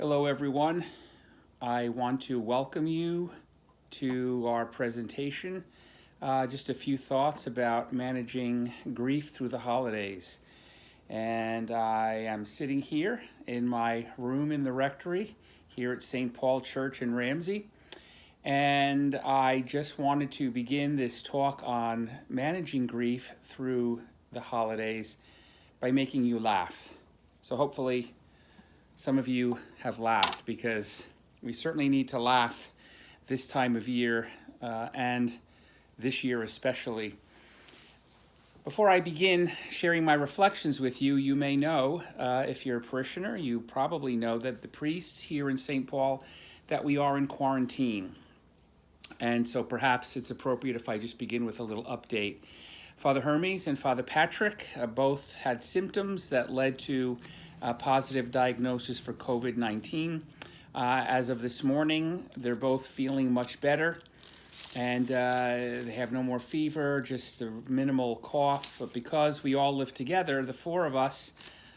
Hello, everyone. I want to welcome you to our presentation. Just a few thoughts about managing grief through the holidays. And I am sitting here in my room in the rectory here at St. Paul Church in Ramsey. And I just wanted to begin this talk on managing grief through the holidays by making you laugh. So hopefully some of you have laughed because we certainly need to laugh this time of year and this year especially. Before I begin sharing my reflections with you, you may know, if you're a parishioner, you probably know that the priests here in St. Paul, that we are in quarantine. And so perhaps it's appropriate if I just begin with a little update. Father Hermes and Father Patrick both had symptoms that led to a positive diagnosis for COVID-19. As of this morning, they're both feeling much better, and they have no more fever, just a minimal cough. But because we all live together, the four of us,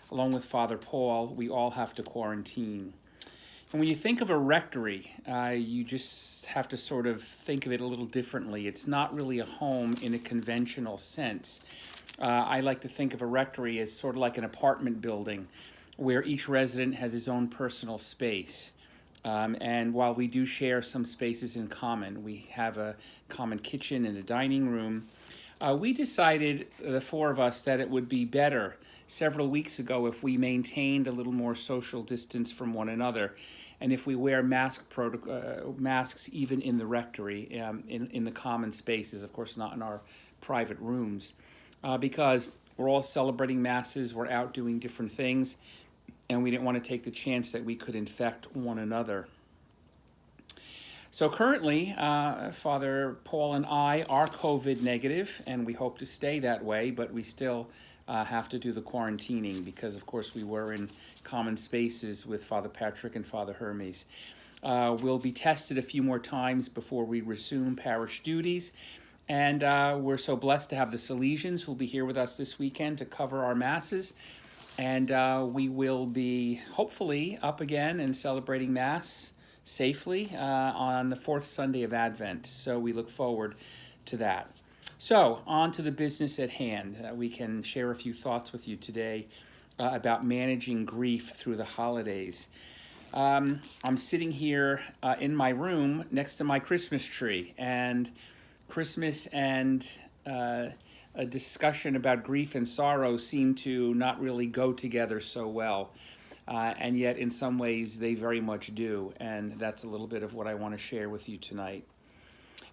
along with Father Paul, we all have to quarantine. And when you think of a rectory, you just have to sort of think of it a little differently. It's not really a home in a conventional sense. I like to think of a rectory as sort of like an apartment building where each resident has his own personal space. And while we do share some spaces in common, we have a common kitchen and a dining room, we decided, the four of us, that it would be better several weeks ago if we maintained a little more social distance from one another, and if we wear masks even in the rectory, in the common spaces, of course not in our private rooms, because we're all celebrating masses, we're out doing different things, and we didn't want to take the chance that we could infect one another. So currently, Father Paul and I are COVID negative, and we hope to stay that way, but we still have to do the quarantining because, of course, we were in common spaces with Father Patrick and Father Hermes. We'll be tested a few more times before we resume parish duties, and we're so blessed to have the Salesians who'll be here with us this weekend to cover our masses. And we will be hopefully up again and celebrating Mass safely on the fourth Sunday of Advent. So we look forward to that. So on to the business at hand. We can share a few thoughts with you today about managing grief through the holidays. I'm sitting here in my room next to my Christmas tree, and Christmas and a discussion about grief and sorrow seem to not really go together so well. And yet, in some ways, they very much do. And that's a little bit of what I want to share with you tonight.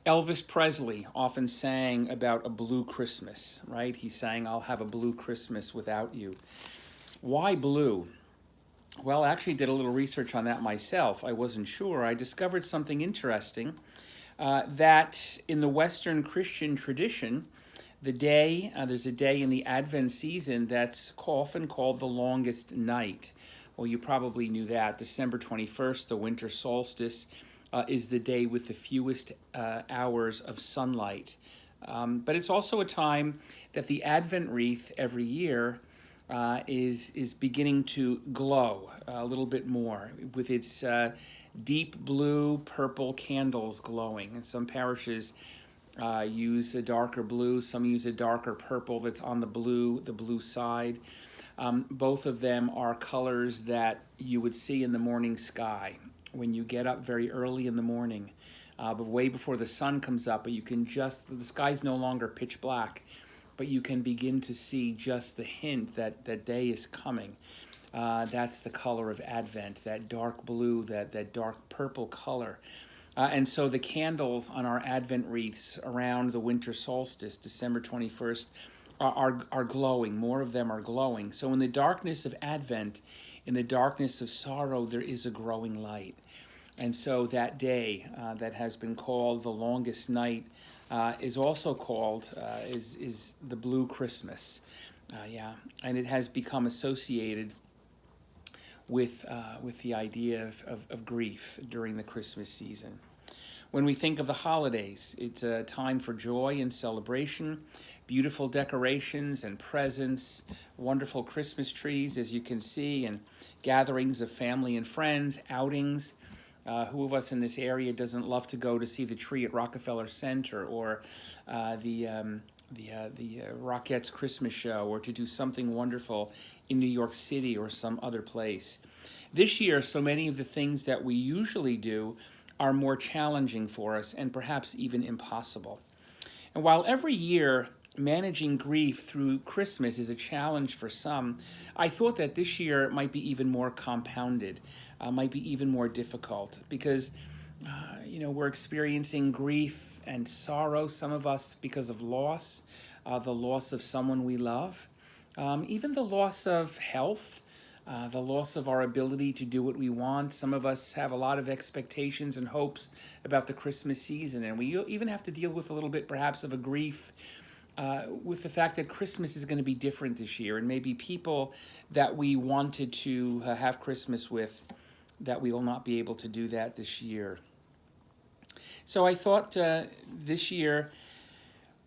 Elvis Presley often sang about a blue Christmas, right? He sang, "I'll have a blue Christmas without you." Why blue? Well, I actually did a little research on that myself. I wasn't sure. I discovered something interesting, that in the Western Christian tradition, there's a day in the Advent season that's often called the longest night. Well, you probably knew that. December 21st, the winter solstice, is the day with the fewest hours of sunlight. But it's also a time that the Advent wreath every year is beginning to glow a little bit more with its deep blue, purple candles glowing. And some parishes use a darker blue, some use a darker purple that's on the blue side. Both of them are colors that you would see in the morning sky when you get up very early in the morning, but way before the sun comes up, but the sky's no longer pitch black, but you can begin to see just the hint that that day is coming. That's the color of Advent, that dark blue, that dark purple color. And so the candles on our Advent wreaths around the winter solstice, December 21st, are glowing. More of them are glowing. So in the darkness of Advent, in the darkness of sorrow, there is a growing light. And so that day that has been called the longest night is also called, is the Blue Christmas. And it has become associated with the idea of grief during the Christmas season. When we think of the holidays, it's a time for joy and celebration, beautiful decorations and presents, wonderful Christmas trees, as you can see, and gatherings of family and friends, outings. Who of us in this area doesn't love to go to see the tree at Rockefeller Center, or the Rockettes Christmas show, or to do something wonderful in New York City or some other place? This year, so many of the things that we usually do are more challenging for us and perhaps even impossible. And while every year managing grief through Christmas is a challenge for some, I thought that this year it might be even more compounded, might be even more difficult, because we're experiencing grief and sorrow, some of us because of loss, the loss of someone we love, even the loss of health, the loss of our ability to do what we want. Some of us have a lot of expectations and hopes about the Christmas season, and we even have to deal with a little bit perhaps of a grief with the fact that Christmas is going to be different this year, and maybe people that we wanted to have Christmas with, that we will not be able to do that this year. So I thought this year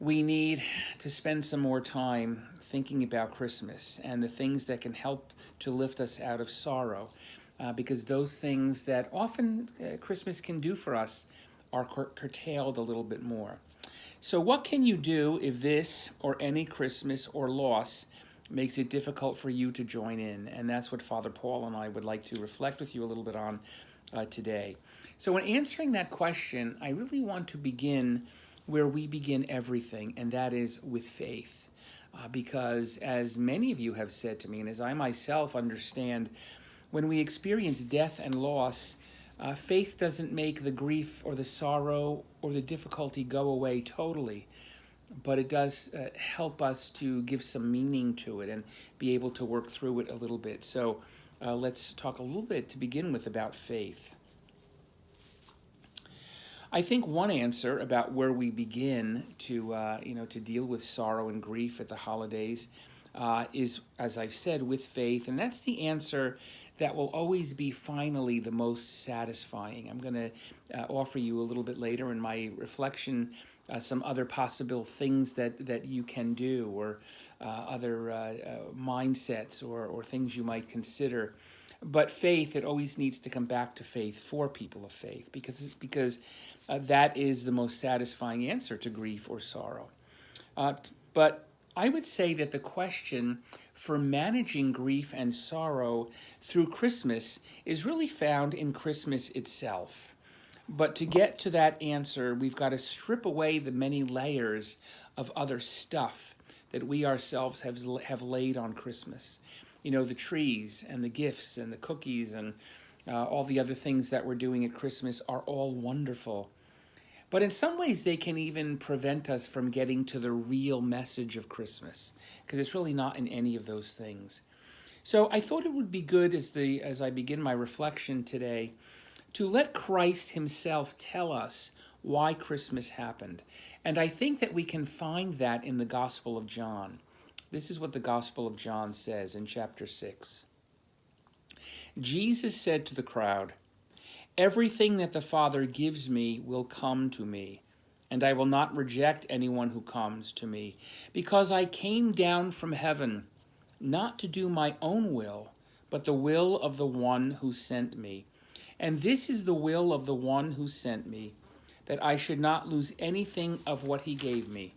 we need to spend some more time thinking about Christmas and the things that can help to lift us out of sorrow, because those things that often Christmas can do for us are curtailed a little bit more. So what can you do if this or any Christmas or loss makes it difficult for you to join in? And that's what Father Paul and I would like to reflect with you a little bit on today. So in answering that question, I really want to begin where we begin everything, and that is with faith. Because as many of you have said to me, and as I myself understand, when we experience death and loss, faith doesn't make the grief or the sorrow or the difficulty go away totally, but it does help us to give some meaning to it and be able to work through it a little bit. So let's talk a little bit to begin with about faith. I think one answer about where we begin to deal with sorrow and grief at the holidays is, as I've said, with faith, and that's the answer that will always be finally the most satisfying. I'm going to offer you a little bit later in my reflection some other possible things that you can do, or other mindsets or things you might consider. But faith, it always needs to come back to faith for people of faith, because that is the most satisfying answer to grief or sorrow. But I would say that the question for managing grief and sorrow through Christmas is really found in Christmas itself. But to get to that answer, we've got to strip away the many layers of other stuff that we ourselves have laid on Christmas. The trees and the gifts and the cookies and all the other things that we're doing at Christmas are all wonderful. But in some ways, they can even prevent us from getting to the real message of Christmas, because it's really not in any of those things. So I thought it would be good, as I begin my reflection today, to let Christ himself tell us why Christmas happened. And I think that we can find that in the Gospel of John. This is what the Gospel of John says in chapter 6. Jesus said to the crowd, "Everything that the Father gives me will come to me, and I will not reject anyone who comes to me, because I came down from heaven, not to do my own will, but the will of the one who sent me. And this is the will of the one who sent me, that I should not lose anything of what he gave me,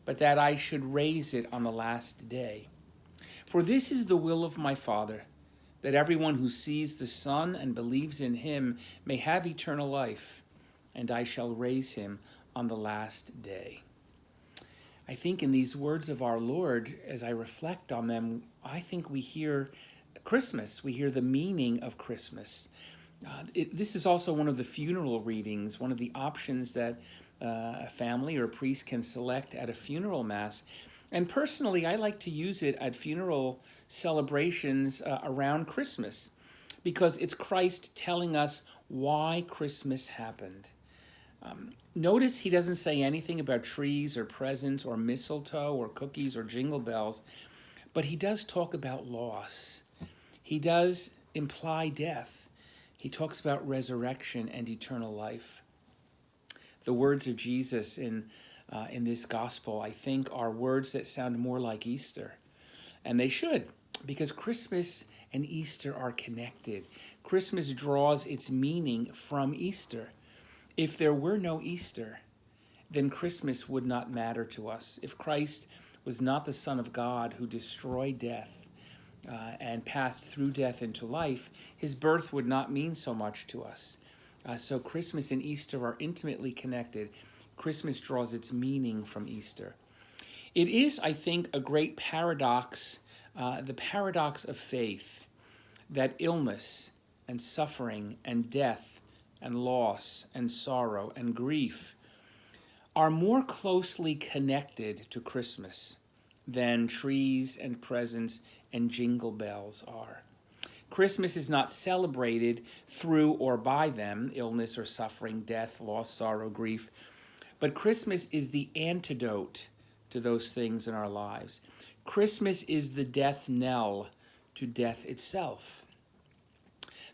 but that I should raise it on the last day. For this is the will of my Father, that everyone who sees the Son and believes in him may have eternal life, and I shall raise him on the last day." I think in these words of our Lord, as I reflect on them, I think we hear Christmas. We hear the meaning of Christmas. This is also one of the funeral readings, one of the options that a family or a priest can select at a funeral mass. And personally, I like to use it at funeral celebrations around Christmas, because it's Christ telling us why Christmas happened. Notice he doesn't say anything about trees or presents or mistletoe or cookies or jingle bells, but he does talk about loss. He does imply death. He talks about resurrection and eternal life. The words of Jesus in this gospel, I think, are words that sound more like Easter. And they should, because Christmas and Easter are connected. Christmas draws its meaning from Easter. If there were no Easter, then Christmas would not matter to us. If Christ was not the Son of God who destroyed death and passed through death into life, his birth would not mean so much to us. So Christmas and Easter are intimately connected. Christmas draws its meaning from Easter. It is, I think, a great paradox, the paradox of faith, that illness and suffering and death and loss and sorrow and grief are more closely connected to Christmas than trees and presents and jingle bells are. Christmas is not celebrated through or by them, illness or suffering, death, loss, sorrow, grief, but Christmas is the antidote to those things in our lives. Christmas is the death knell to death itself.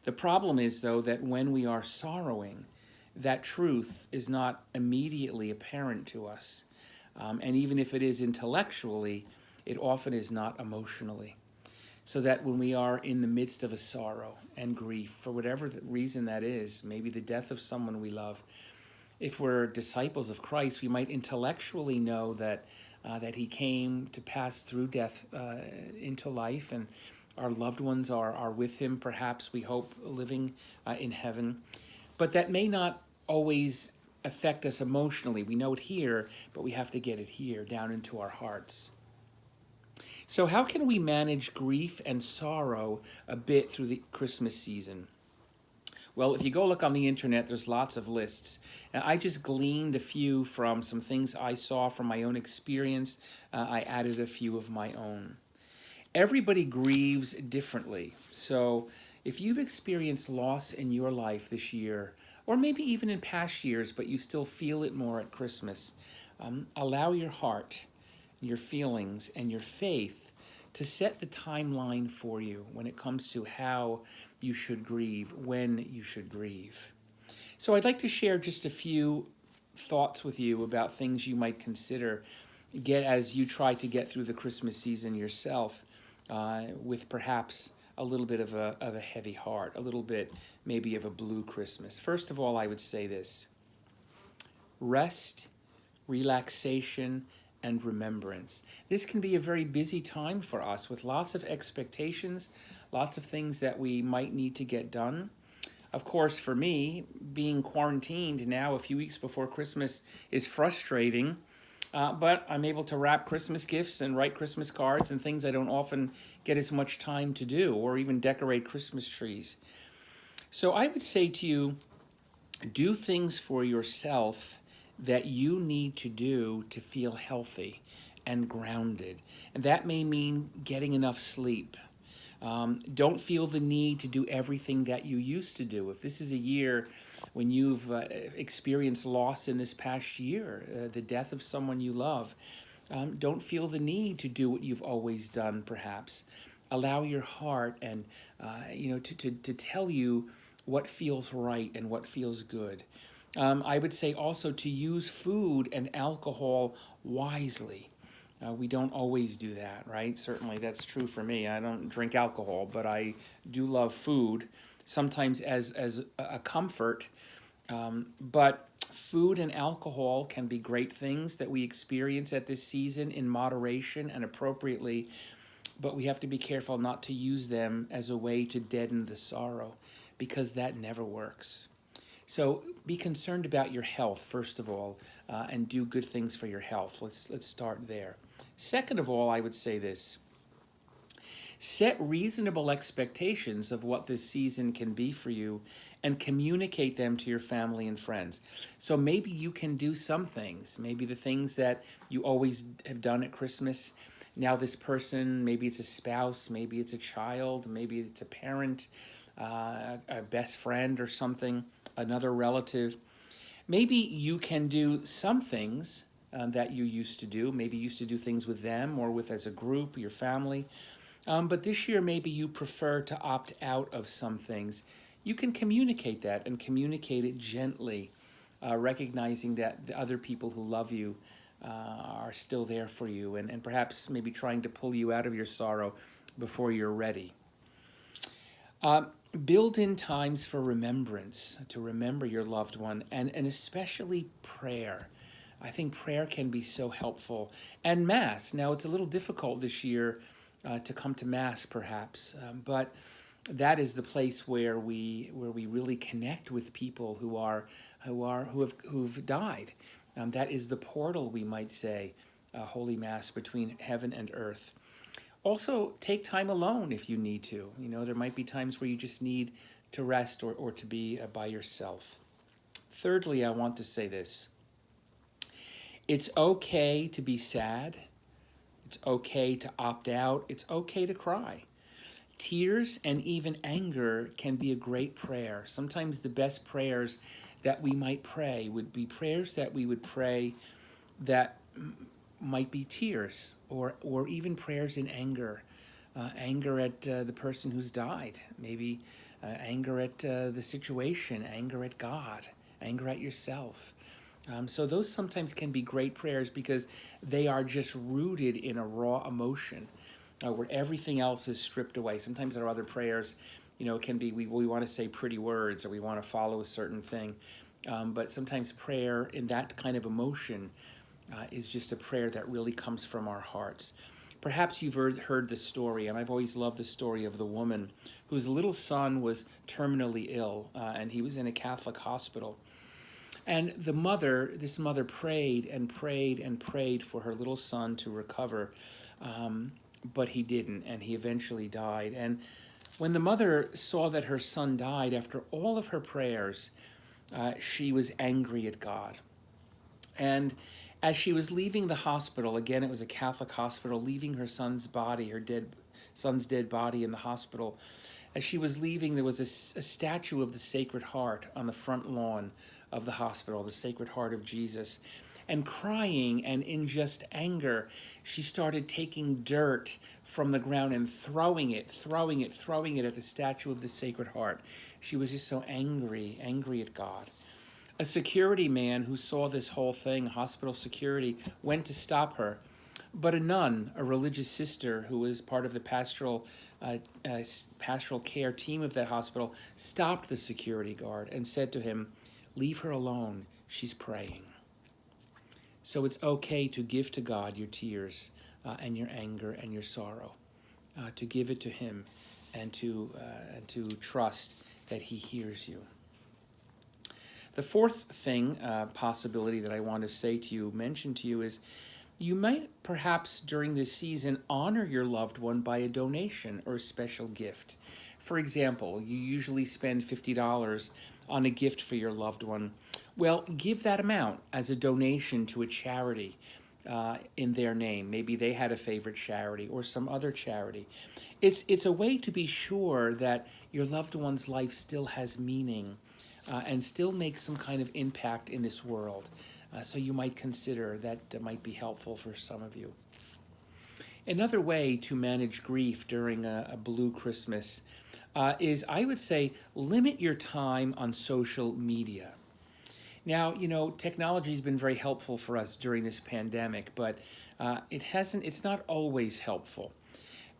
The problem is, though, that when we are sorrowing, that truth is not immediately apparent to us. And even if it is intellectually, it often is not emotionally. So that when we are in the midst of a sorrow and grief, for whatever reason that is, maybe the death of someone we love, if we're disciples of Christ, we might intellectually know that he came to pass through death into life, and our loved ones are with him, perhaps, we hope, living in heaven. But that may not always affect us emotionally. We know it here, but we have to get it here, down into our hearts. So how can we manage grief and sorrow a bit through the Christmas season? Well, if you go look on the internet, there's lots of lists. And I just gleaned a few from some things I saw from my own experience. I added a few of my own. Everybody grieves differently. So if you've experienced loss in your life this year, or maybe even in past years, but you still feel it more at Christmas, allow your heart, your feelings, and your faith to set the timeline for you when it comes to how you should grieve, when you should grieve. So I'd like to share just a few thoughts with you about things you might consider as you try to get through the Christmas season yourself, with perhaps a little bit of a heavy heart, a little bit maybe of a blue Christmas. First of all, I would say this: rest, relaxation, and remembrance. This can be a very busy time for us with lots of expectations, lots of things that we might need to get done. Of course, for me, being quarantined now a few weeks before Christmas is frustrating, but I'm able to wrap Christmas gifts and write Christmas cards and things I don't often get as much time to do, or even decorate Christmas trees. So I would say to you, do things for yourself that you need to do to feel healthy and grounded. And that may mean getting enough sleep. Don't feel the need to do everything that you used to do. If this is a year when you've experienced loss in this past year, the death of someone you love, don't feel the need to do what you've always done, perhaps. Allow your heart and to tell you what feels right and what feels good. I would say also to use food and alcohol wisely. We don't always do that, right? Certainly that's true for me. I don't drink alcohol, but I do love food, sometimes as a comfort. But food and alcohol can be great things that we experience at this season in moderation and appropriately, but we have to be careful not to use them as a way to deaden the sorrow, because that never works. So be concerned about your health, first of all, and do good things for your health. Let's start there. Second of all, I would say this: set reasonable expectations of what this season can be for you and communicate them to your family and friends. So maybe you can do some things, maybe the things that you always have done at Christmas. Now this person, maybe it's a spouse, maybe it's a child, maybe it's a parent, a best friend or something, another relative. Maybe you can do some things that you used to do. Maybe you used to do things with them or with as a group, your family. But this year, maybe you prefer to opt out of some things. You can communicate that and communicate it gently recognizing that the other people who love you are still there for you, and perhaps maybe trying to pull you out of your sorrow before you're ready. Build in times for remembrance, to remember your loved one, and especially prayer. I think prayer can be so helpful. And Mass. Now, it's a little difficult this year to come to Mass, perhaps, but that is the place where we really connect with people who've died. That is the portal, we might say, Holy Mass between heaven and earth. Also, take time alone if you need to. There might be times where you just need to rest or to be by yourself. Thirdly, I want to say this. It's okay to be sad. It's okay to opt out. It's okay to cry. Tears and even anger can be a great prayer. Sometimes the best prayers that we might pray would be prayers that we would pray that might be tears, or even prayers in anger. Anger at the person who's died, maybe anger at the situation, anger at God, anger at yourself. So those sometimes can be great prayers because they are just rooted in a raw emotion where everything else is stripped away. Sometimes there are other prayers, it can be we want to say pretty words or we want to follow a certain thing. But sometimes prayer in that kind of emotion is just a prayer that really comes from our hearts. Perhaps you've heard the story, and I've always loved the story of the woman whose little son was terminally ill, and he was in a Catholic hospital. And this mother prayed and prayed and prayed for her little son to recover, but he didn't, and he eventually died. And when the mother saw that her son died, after all of her prayers, she was angry at God. And as she was leaving the hospital, again, it was a Catholic hospital, leaving her son's body, her son's dead body in the hospital, as she was leaving, there was a statue of the Sacred Heart on the front lawn of the hospital, the Sacred Heart of Jesus. And crying and in just anger, she started taking dirt from the ground and throwing it at the statue of the Sacred Heart. She was just so angry at God. A security man who saw this whole thing, hospital security, went to stop her. But a nun, a religious sister who was part of the pastoral care team of that hospital, stopped the security guard and said to him, "Leave her alone, she's praying." So it's okay to give to God your tears and your anger and your sorrow, to give it to him and to trust that he hears you. The fourth possibility that I want to mention to you is you might perhaps during this season honor your loved one by a donation or a special gift. For example, you usually spend $50 on a gift for your loved one. Well, give that amount as a donation to a charity in their name. Maybe they had a favorite charity or some other charity. It's a way to be sure that your loved one's life still has meaning and still makes some kind of impact in this world. So you might consider that might be helpful for some of you. Another way to manage grief during a blue Christmas is, I would say, limit your time on social media. Now, technology has been very helpful for us during this pandemic, but it's not always helpful.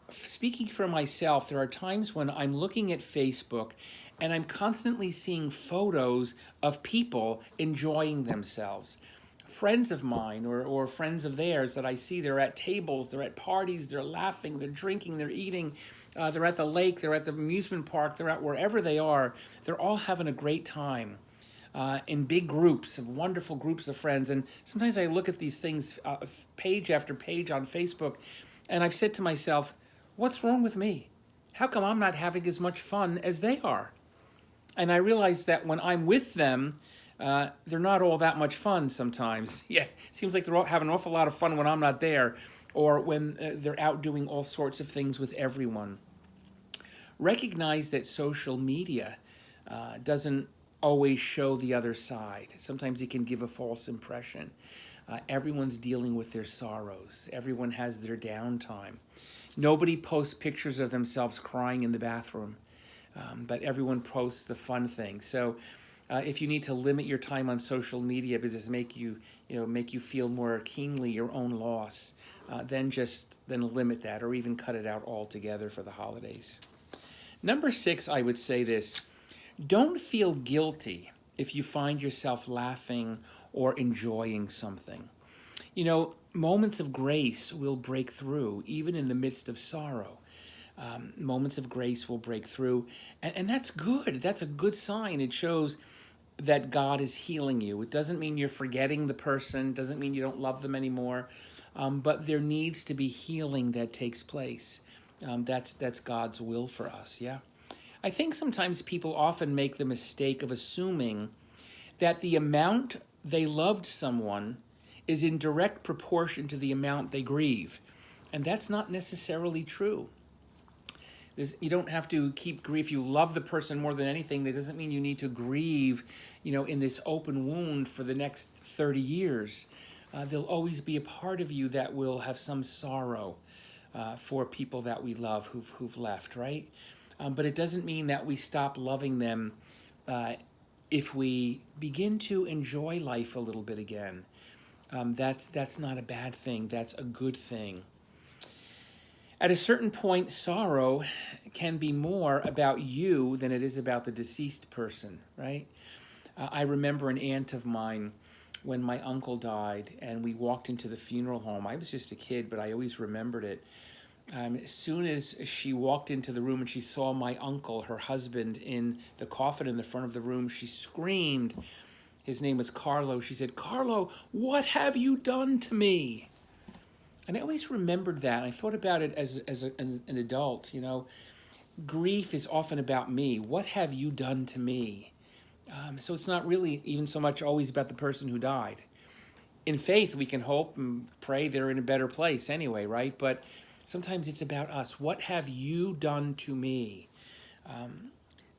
Speaking for myself, there are times when I'm looking at Facebook and I'm constantly seeing photos of people enjoying themselves. Friends of mine or friends of theirs that I see, they're at tables, they're at parties, they're laughing, they're drinking, they're eating, they're at the lake, they're at the amusement park, they're at wherever they are. They're all having a great time in big groups, of wonderful groups of friends. And sometimes I look at these things page after page on Facebook, and I've said to myself, what's wrong with me? How come I'm not having as much fun as they are? And I realize that when I'm with them, they're not all that much fun sometimes. Yeah, it seems like they're all having an awful lot of fun when I'm not there, or when they're out doing all sorts of things with everyone. Recognize that social media doesn't always show the other side. Sometimes it can give a false impression. Everyone's dealing with their sorrows. Everyone has their downtime. Nobody posts pictures of themselves crying in the bathroom, but everyone posts the fun things. So If you need to limit your time on social media because it make you feel more keenly your own loss, then limit that or even cut it out altogether for the holidays. Number 6, I would say this: don't feel guilty if you find yourself laughing or enjoying something. Moments of grace will break through even in the midst of sorrow. Moments of grace will break through, and that's good. That's a good sign. It shows that God is healing you. It doesn't mean you're forgetting the person, doesn't mean you don't love them anymore, but there needs to be healing that takes place. That's God's will for us, yeah? I think sometimes people often make the mistake of assuming that the amount they loved someone is in direct proportion to the amount they grieve. And that's not necessarily true. You don't have to keep grief. If you love the person more than anything, that doesn't mean you need to grieve, in this open wound for the next 30 years. There'll always be a part of you that will have some sorrow for people that we love who've left, right? But it doesn't mean that we stop loving them if we begin to enjoy life a little bit again. That's not a bad thing. That's a good thing. At a certain point, sorrow can be more about you than it is about the deceased person, right? I remember an aunt of mine when my uncle died and we walked into the funeral home. I was just a kid, but I always remembered it. As soon as she walked into the room and she saw my uncle, her husband, in the coffin in the front of the room, she screamed. His name was Carlo. She said, "Carlo, what have you done to me?" And I always remembered that. I thought about it as an adult, Grief is often about me. What have you done to me? So it's not really even so much always about the person who died. In faith, we can hope and pray they're in a better place anyway, right? But sometimes it's about us. What have you done to me?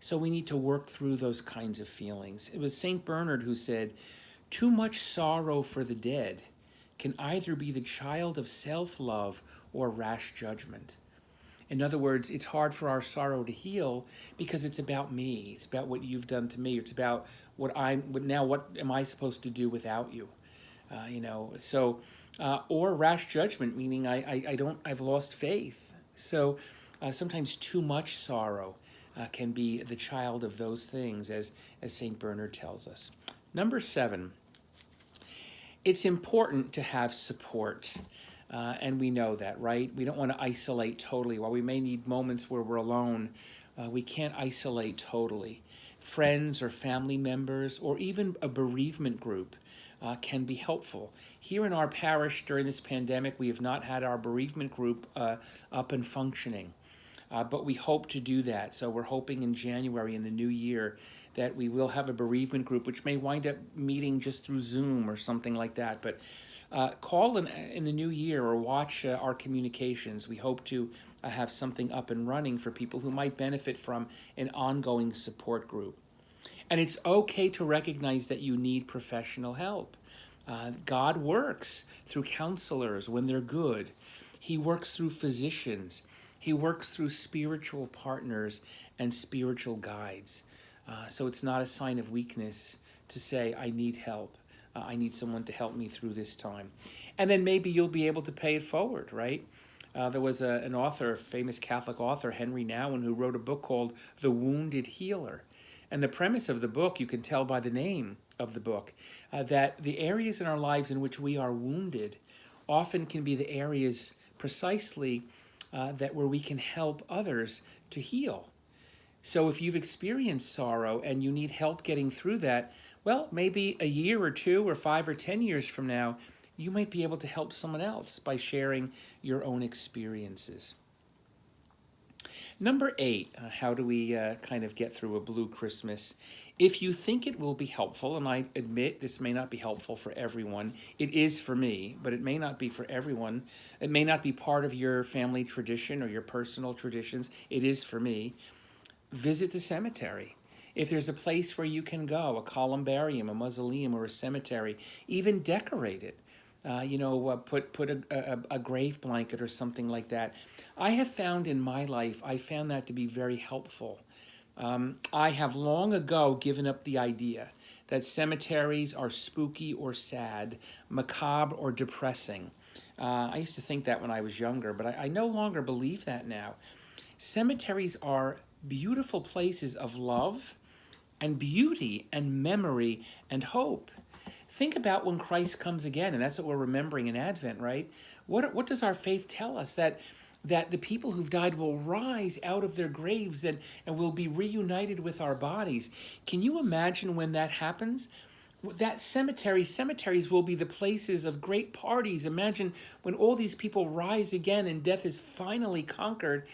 So we need to work through those kinds of feelings. It was St. Bernard who said, "Too much sorrow for the dead can either be the child of self-love or rash judgment." In other words, it's hard for our sorrow to heal because it's about me. It's about what you've done to me. It's about what am I supposed to do without you? Or rash judgment, meaning I've lost faith. So sometimes too much sorrow can be the child of those things, as St. Bernard tells us. Number 7, it's important to have support. And we know that, right? We don't want to isolate totally. While we may need moments where we're alone, we can't isolate totally. Friends or family members or even a bereavement group can be helpful. Here in our parish during this pandemic, we have not had our bereavement group up and functioning. But we hope to do that. So we're hoping in January, in the new year, that we will have a bereavement group, which may wind up meeting just through Zoom or something like that. But call in the new year or watch our communications. We hope to have something up and running for people who might benefit from an ongoing support group. And it's okay to recognize that you need professional help. God works through counselors when they're good. He works through physicians. He works through spiritual partners and spiritual guides. So it's not a sign of weakness to say, I need help. I need someone to help me through this time. And then maybe you'll be able to pay it forward, right? There was an author, a famous Catholic author, Henry Nouwen, who wrote a book called The Wounded Healer. And the premise of the book, you can tell by the name of the book, that the areas in our lives in which we are wounded often can be the areas precisely that where we can help others to heal. So if you've experienced sorrow and you need help getting through that, well, maybe a year or 2 or 5 or 10 years from now, you might be able to help someone else by sharing your own experiences. Number 8, how do we kind of get through a blue Christmas? If you think it will be helpful, and I admit this may not be helpful for everyone, it is for me, but it may not be for everyone. It may not be part of your family tradition or your personal traditions. It is for me. Visit the cemetery. If there's a place where you can go, a columbarium, a mausoleum, or a cemetery, even decorate it. Put a grave blanket or something like that. I have found in my life, I found that to be very helpful. I have long ago given up the idea that cemeteries are spooky or sad, macabre or depressing. I used to think that when I was younger, but I no longer believe that now. Cemeteries are beautiful places of love and beauty and memory and hope. Think about when Christ comes again, and that's what we're remembering in Advent, right? What does our faith tell us? That the people who've died will rise out of their graves and will be reunited with our bodies. Can you imagine when that happens? That cemeteries will be the places of great parties. Imagine when all these people rise again and death is finally conquered.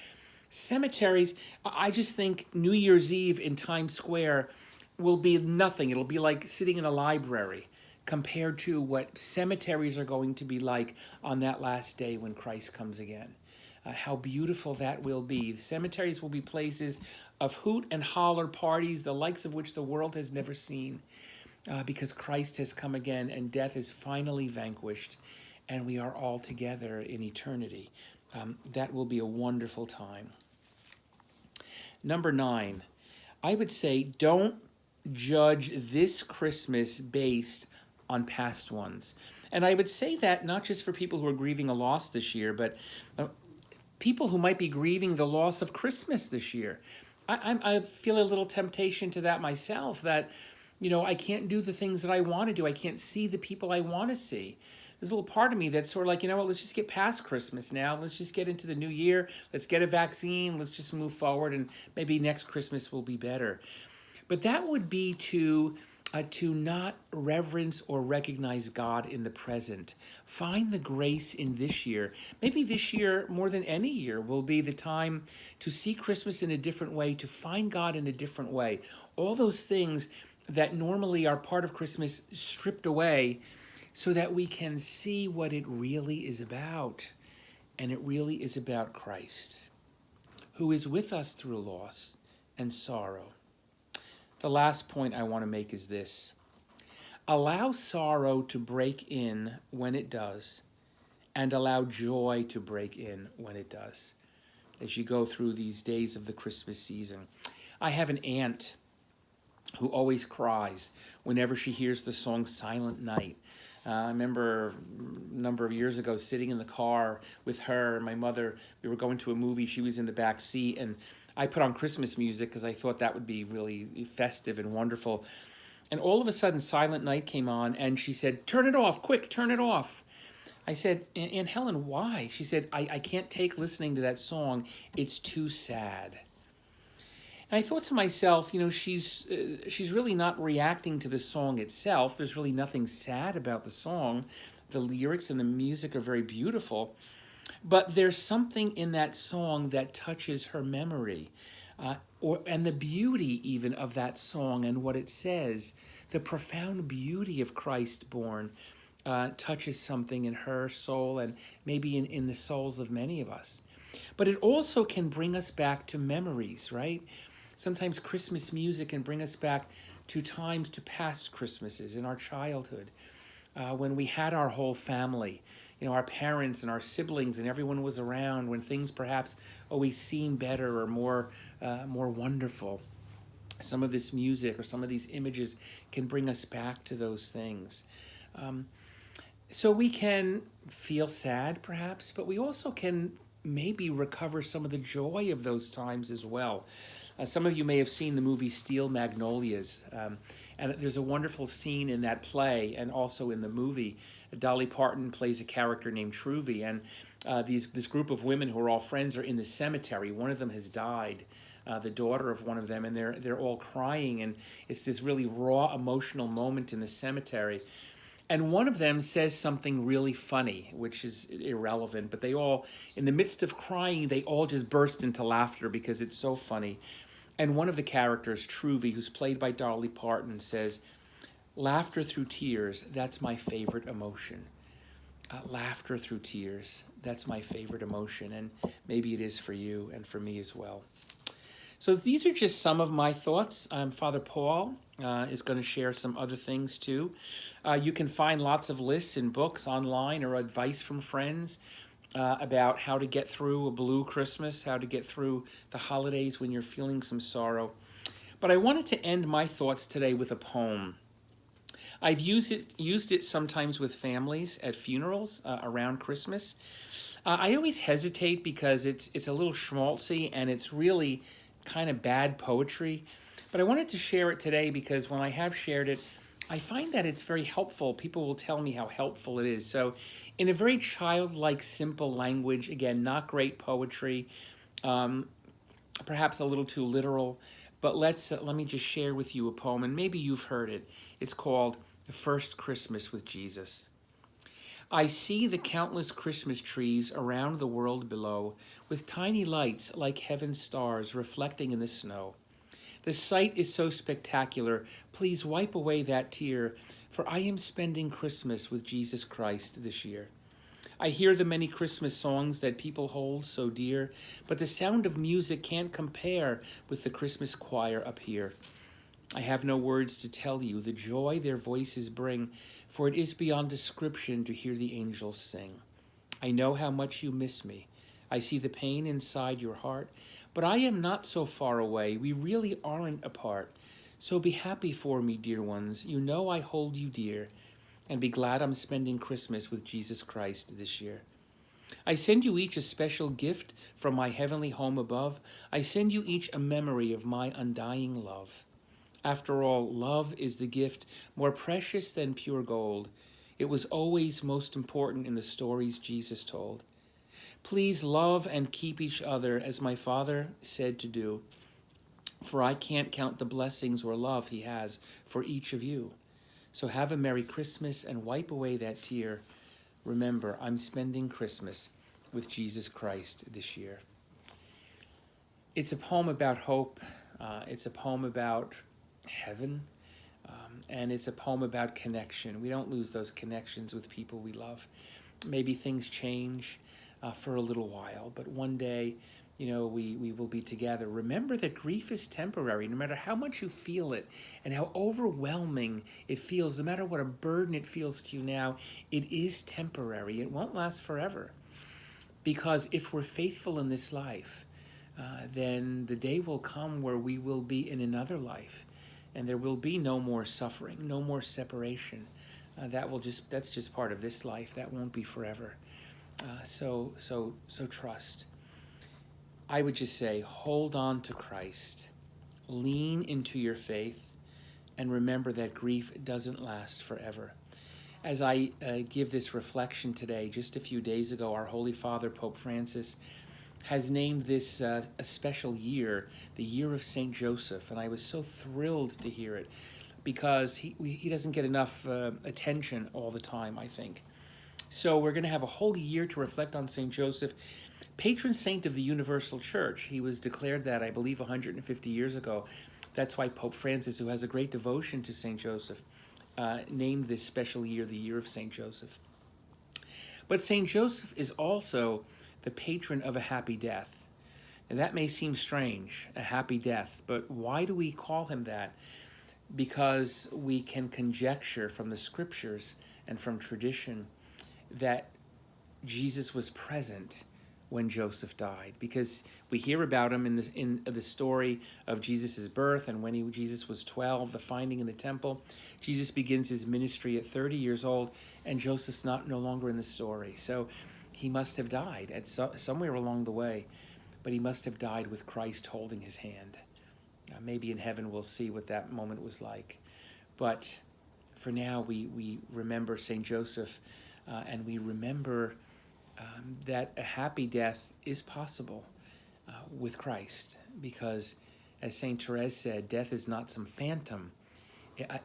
Cemeteries, I just think New Year's Eve in Times Square will be nothing. It'll be like sitting in a library compared to what cemeteries are going to be like on that last day when Christ comes again. How beautiful that will be. Cemeteries will be places of hoot and holler parties, the likes of which the world has never seen, because Christ has come again and death is finally vanquished, and we are all together in eternity. That will be a wonderful time. Number 9, I would say don't judge this Christmas based on past ones. And I would say that not just for people who are grieving a loss this year, but people who might be grieving the loss of Christmas this year. I feel a little temptation to that myself, that, I can't do the things that I want to do. I can't see the people I want to see. There's a little part of me that's sort of like, let's just get past Christmas now. Let's just get into the new year. Let's get a vaccine. Let's just move forward, and maybe next Christmas will be better. But that would be to not reverence or recognize God in the present. Find the grace in this year. Maybe this year, more than any year, will be the time to see Christmas in a different way, to find God in a different way. All those things that normally are part of Christmas stripped away, so that we can see what it really is about. And it really is about Christ, who is with us through loss and sorrow. The last point I want to make is this: allow sorrow to break in when it does, and allow joy to break in when it does, as you go through these days of the Christmas season. I have an aunt who always cries whenever she hears the song Silent Night. I remember a number of years ago sitting in the car with her and my mother. We were going to a movie. She was in the back seat, and I put on Christmas music because I thought that would be really festive and wonderful. And all of a sudden, Silent Night came on, and she said, "Turn it off, quick, turn it off." I said, "Aunt Helen, why?" She said, I can't take listening to that song. It's too sad." And I thought to myself, she's really not reacting to the song itself. There's really nothing sad about the song. The lyrics and the music are very beautiful. But there's something in that song that touches her memory, and the beauty even of that song and what it says. The profound beauty of Christ born touches something in her soul, and maybe in the souls of many of us. But it also can bring us back to memories, right? Sometimes Christmas music can bring us back to times, to past Christmases in our childhood, when we had our whole family, our parents and our siblings, and everyone was around, when things perhaps always seemed better or more wonderful. Some of this music or some of these images can bring us back to those things. So we can feel sad, perhaps, but we also can maybe recover some of the joy of those times as well. Some of you may have seen the movie Steel Magnolias, and there's a wonderful scene in that play and also in the movie. Dolly Parton plays a character named Truvy, and this group of women who are all friends are in the cemetery. One of them has died, the daughter of one of them, and they're all crying, and it's this really raw emotional moment in the cemetery. And one of them says something really funny, which is irrelevant, but they all, in the midst of crying, they all just burst into laughter because it's so funny. And one of the characters, Truvy, who's played by Dolly Parton, says, "Laughter through tears, that's my favorite emotion." Laughter through tears, that's my favorite emotion, and maybe it is for you and for me as well. So these are just some of my thoughts. Father Paul is going to share some other things too. You can find lots of lists and books online or advice from friends about how to get through a blue Christmas, how to get through the holidays when you're feeling some sorrow. But I wanted to end my thoughts today with a poem. I've used it sometimes with families at funerals around Christmas. I always hesitate because it's a little schmaltzy and it's really kind of bad poetry. But I wanted to share it today because when I have shared it, I find that it's very helpful. People will tell me how helpful it is. So, in a very childlike, simple language, again, not great poetry, perhaps a little too literal, but let me just share with you a poem, and maybe you've heard it. It's called The First Christmas with Jesus. I see the countless Christmas trees around the world below, with tiny lights like heaven's stars reflecting in the snow. The sight is so spectacular, please wipe away that tear, for I am spending Christmas with Jesus Christ this year. I hear the many Christmas songs that people hold so dear, but the sound of music can't compare with the Christmas choir up here. I have no words to tell you the joy their voices bring, for it is beyond description to hear the angels sing. I know how much you miss me. I see the pain inside your heart, but I am not so far away. We really aren't apart. So be happy for me, dear ones. You know I hold you dear, and be glad I'm spending Christmas with Jesus Christ this year. I send you each a special gift from my heavenly home above. I send you each a memory of my undying love. After all, love is the gift more precious than pure gold. It was always most important in the stories Jesus told. Please love and keep each other as my Father said to do, for I can't count the blessings or love he has for each of you. So have a Merry Christmas and wipe away that tear. Remember, I'm spending Christmas with Jesus Christ this year. It's a poem about hope. It's a poem about heaven. And it's a poem about connection. We don't lose those connections with people we love. Maybe things change for a little while, but one day, we will be together. Remember that grief is temporary, no matter how much you feel it and how overwhelming it feels, no matter what a burden it feels to you now, it is temporary. It won't last forever. Because if we're faithful in this life, then the day will come where we will be in another life, and there will be no more suffering, no more separation. That's just part of this life. That won't be forever. So trust. I would just say, hold on to Christ, lean into your faith, and remember that grief doesn't last forever. As I give this reflection today, just a few days ago, our Holy Father, Pope Francis, has named this a special year, the year of St. Joseph, and I was so thrilled to hear it because he doesn't get enough attention all the time, I think. So we're going to have a whole year to reflect on St. Joseph, patron saint of the Universal Church. He was declared that, I believe, 150 years ago. That's why Pope Francis, who has a great devotion to St. Joseph, named this special year the Year of St. Joseph. But St. Joseph is also the patron of a happy death. And that may seem strange, a happy death, but why do we call him that? Because we can conjecture from the scriptures and from tradition that Jesus was present when Joseph died, because we hear about him in the story of Jesus' birth, and when Jesus was 12, the finding in the temple. Jesus begins his ministry at 30 years old, and Joseph's no longer in the story. So he must have died at somewhere along the way, but he must have died with Christ holding his hand. Maybe in heaven we'll see what that moment was like. But for now, we remember St. Joseph, and we remember that a happy death is possible with Christ, because, as St. Therese said, death is not some phantom.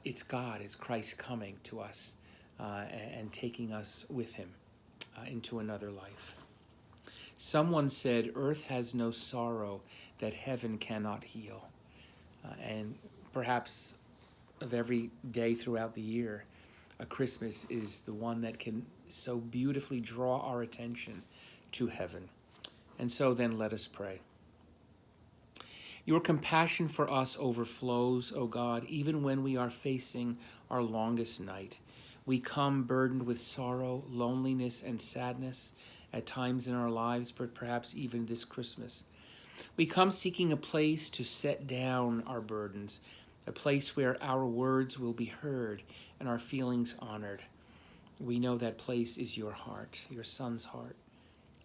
It's God, it's Christ coming to us and taking us with him into another life. Someone said, earth has no sorrow that heaven cannot heal. And perhaps of every day throughout the year, a Christmas is the one that can so beautifully draw our attention to heaven. And so then let us pray. Your compassion for us overflows, O God, even when we are facing our longest night. We come burdened with sorrow, loneliness, and sadness at times in our lives, but perhaps even this Christmas. We come seeking a place to set down our burdens, a place where our words will be heard and our feelings honored. We know that place is your heart, your Son's heart.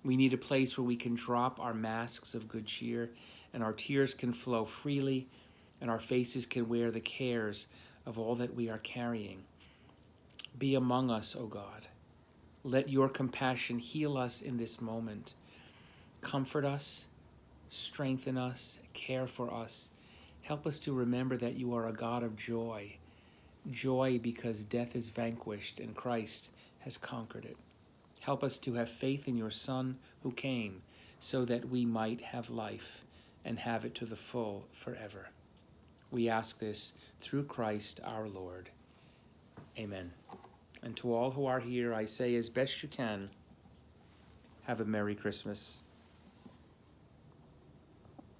We need a place where we can drop our masks of good cheer and our tears can flow freely and our faces can wear the cares of all that we are carrying. Be among us, O God. Let your compassion heal us in this moment. Comfort us, strengthen us, care for us. Help us to remember that you are a God of joy. Joy because death is vanquished and Christ has conquered it. Help us to have faith in your Son who came so that we might have life and have it to the full forever. We ask this through Christ our Lord. Amen. And to all who are here, I say as best you can, have a Merry Christmas.